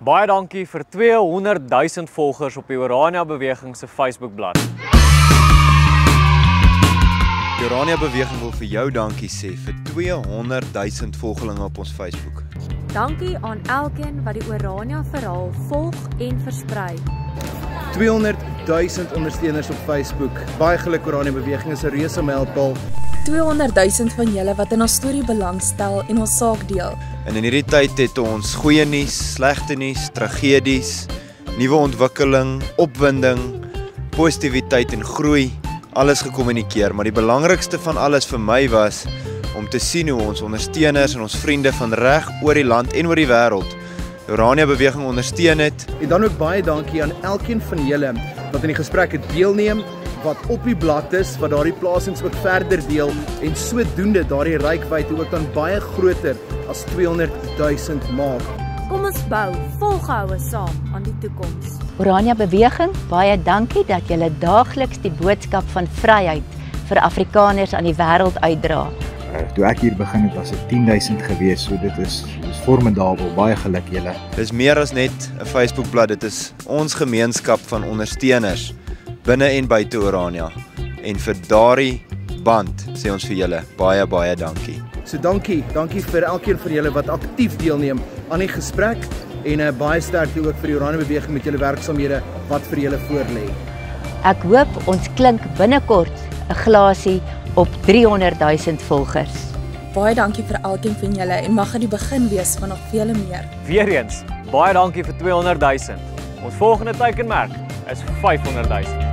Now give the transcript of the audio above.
Baie dankie vir 200 000 volgers op die Orania Beweging se Facebookblad. Die Orania Beweging wil vir jou dankie sê vir 200 000 volgelinge op ons Facebook. Dankie aan elkeen wat die Orania verhaal volg en versprei. 200 000 ondersteuners op Facebook. Baie geluk Orania Beweging is 'n reuse mylpaal. 200 000 van julle wat in ons storie belangstel en ons saak deel. En in hierdie tyd het ons goeie nuus, slegte nuus, tragedies, nuwe ontwikkeling, opwinding, positiwiteit en groei, alles gekommunikeer. Maar die belangrikste van alles vir my was om te sien hoe ons ondersteuners en ons vriende van reg oor die land en oor die wêreld die Orania Beweging ondersteun het. En dan ook baie dankie aan elkeen van julle wat in die gesprekke deelneem, wat op die blad is, wat daardie plasings ook verder deel en sodoende daardie reikwydte ook dan baie groter as 200 000 maak. Kom ons bou volgehoue saam aan die toekoms. Orania Beweging, baie dankie dat julle daagliks die boodskap van vryheid vir Afrikaners aan die wêreld uitdra. Toe ek hier begin het, was dit 10 000 gewees, so dit is formidabel, baie geluk julle. Dis meer as net 'n Facebookblad, dit is ons gemeenskap van ondersteuners binne en buite Orania. En vir daardie band sê ons vir julle baie dankie. So dankie vir elkeen van julle wat aktief deelneem aan die gesprek en baie sterkte ook vir die Orania Beweging met julle werksaamhede wat vir julle voorlê. Ek hoop ons klink binnekort 'n glasie op 300 000 volgers. Baie dankie vir elkeen van julle en mag dit die begin wees van nog vele meer. Weereens, baie dankie vir 200 000. Ons volgende teikenmerk is 500 000.